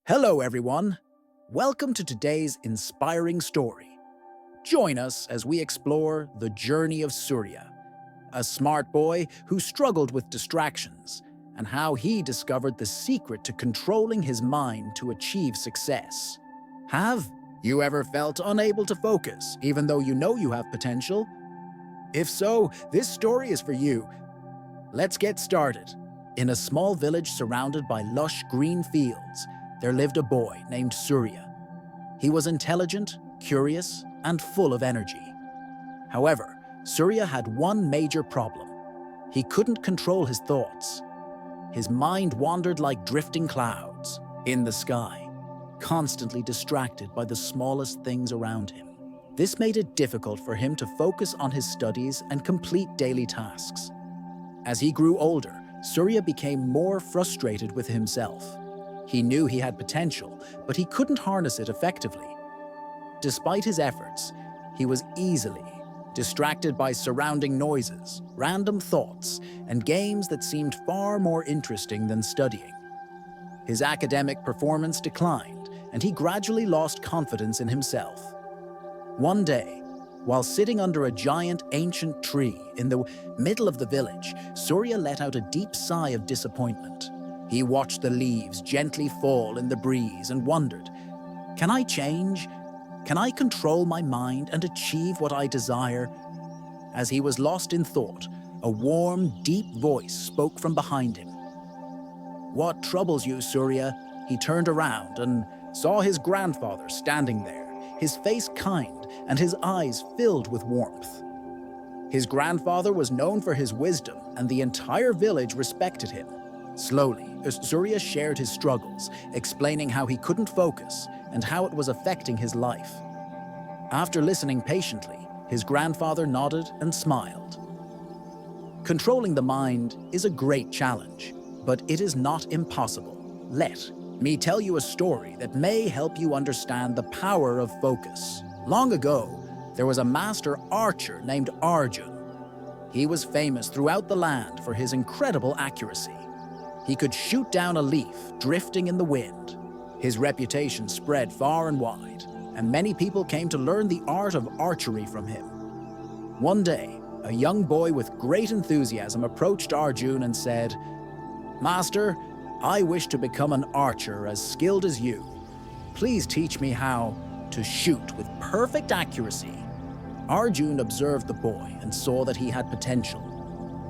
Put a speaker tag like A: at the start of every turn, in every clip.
A: Hello, everyone. Welcome to today's inspiring story. Join us as we explore the journey of Suria, a smart boy who struggled with distractions, and how he discovered the secret to controlling his mind to achieve success. Have you ever felt unable to focus, even though you know you have potential? If so, this story is for you. Let's get started. In a small village surrounded by lush green fields, there lived a boy named Suria. He was intelligent, curious, and full of energy. However, Suria had one major problem. He couldn't control his thoughts. His mind wandered like drifting clouds in the sky, constantly distracted by the smallest things around him. This made it difficult for him to focus on his studies and complete daily tasks. As he grew older, Suria became more frustrated with himself. He knew he had potential, but he couldn't harness it effectively. Despite his efforts, he was easily distracted by surrounding noises, random thoughts, and games that seemed far more interesting than studying. His academic performance declined, and he gradually lost confidence in himself. One day, while sitting under a giant ancient tree in the middle of the village, Suria let out a deep sigh of disappointment. He watched the leaves gently fall in the breeze and wondered, "Can I change? Can I control my mind and achieve what I desire?" As he was lost in thought, a warm, deep voice spoke from behind him. "What troubles you, Suria?" He turned around and saw his grandfather standing there, his face kind and his eyes filled with warmth. His grandfather was known for his wisdom, and the entire village respected him. Slowly, Suria shared his struggles, explaining how he couldn't focus and how it was affecting his life. After listening patiently, his grandfather nodded and smiled. Controlling the mind is a great challenge, but it is not impossible. Let me tell you a story that may help you understand the power of focus. Long ago, there was a master archer named Arjun. He was famous throughout the land for his incredible accuracy. He could shoot down a leaf drifting in the wind. His reputation spread far and wide, and many people came to learn the art of archery from him. One day, a young boy with great enthusiasm approached Arjun and said, "Master, I wish to become an archer as skilled as you. Please teach me how to shoot with perfect accuracy." Arjun observed the boy and saw that he had potential.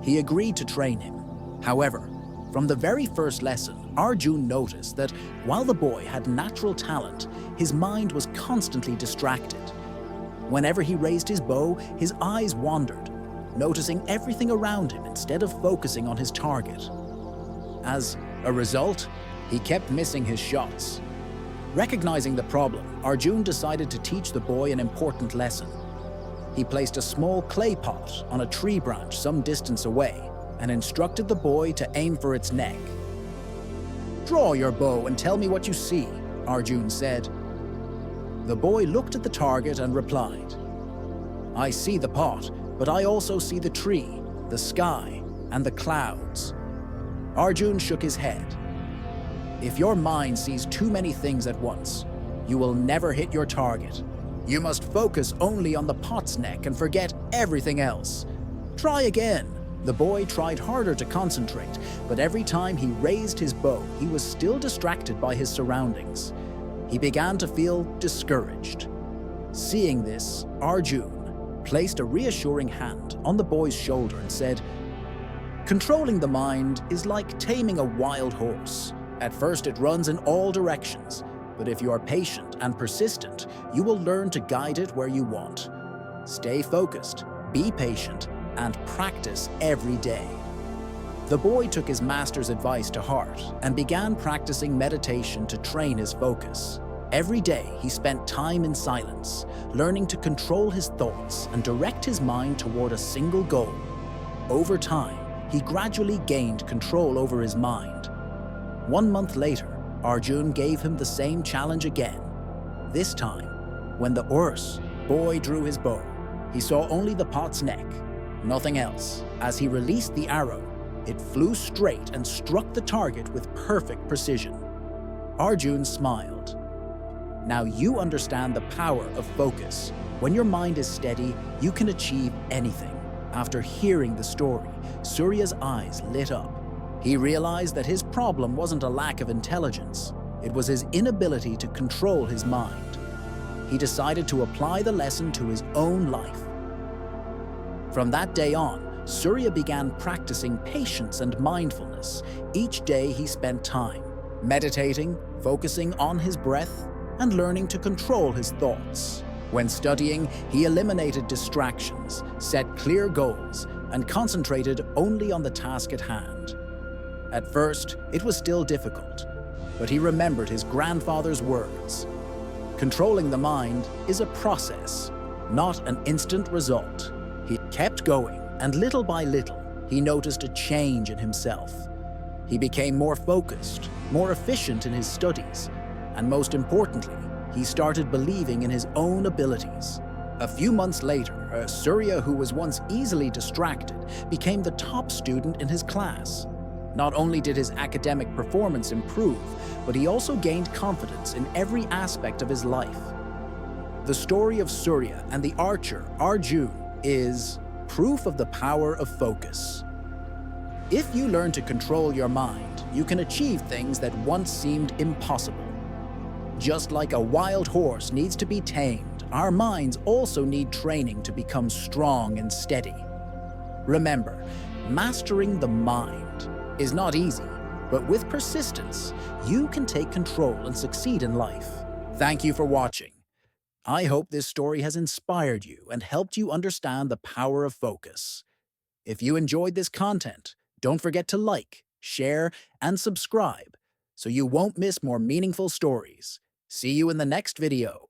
A: He agreed to train him. However, from the very first lesson, Arjun noticed that while the boy had natural talent, his mind was constantly distracted. Whenever he raised his bow, his eyes wandered, noticing everything around him instead of focusing on his target. As a result, he kept missing his shots. Recognizing the problem, Arjun decided to teach the boy an important lesson. He placed a small clay pot on a tree branch some distance away and instructed the boy to aim for its neck. "Draw your bow and tell me what you see," Arjun said. The boy looked at the target and replied, "I see the pot, but I also see the tree, the sky, and the clouds." Arjun shook his head. "If your mind sees too many things at once, you will never hit your target. You must focus only on the pot's neck and forget everything else. Try again." The boy tried harder to concentrate, but every time he raised his bow, he was still distracted by his surroundings. He began to feel discouraged. Seeing this, Arjun placed a reassuring hand on the boy's shoulder and said, "Controlling the mind is like taming a wild horse. At first it runs in all directions, but if you are patient and persistent, you will learn to guide it where you want. Stay focused, be patient, and practice every day." The boy took his master's advice to heart and began practicing meditation to train his focus. Every day, he spent time in silence, learning to control his thoughts and direct his mind toward a single goal. Over time, he gradually gained control over his mind. 1 month later, Arjun gave him the same challenge again. This time, when the boy drew his bow, he saw only the pot's neck, nothing else. As he released the arrow, it flew straight and struck the target with perfect precision. Arjun smiled. Now you understand the power of focus. When your mind is steady, you can achieve anything. After hearing the story, Surya's eyes lit up. He realized that his problem wasn't a lack of intelligence. It was his inability to control his mind. He decided to apply the lesson to his own life. From that day on, Surya began practicing patience and mindfulness. Each day he spent time meditating, focusing on his breath, and learning to control his thoughts. When studying, he eliminated distractions, set clear goals, and concentrated only on the task at hand. At first, it was still difficult, but he remembered his grandfather's words. Controlling the mind is a process, not an instant result. He kept going, and little by little, he noticed a change in himself. He became more focused, more efficient in his studies, and most importantly, he started believing in his own abilities. A few months later, Suria, who was once easily distracted, became the top student in his class. Not only did his academic performance improve, but he also gained confidence in every aspect of his life. The story of Suria and the archer, Arjun, is proof of the power of focus. If you learn to control your mind, you can achieve things that once seemed impossible. Just like a wild horse needs to be tamed, our minds also need training to become strong and steady. Remember, mastering the mind is not easy, but with persistence, you can take control and succeed in life. Thank you for watching. I hope this story has inspired you and helped you understand the power of focus. If you enjoyed this content, don't forget to like, share, and subscribe so you won't miss more meaningful stories. See you in the next video.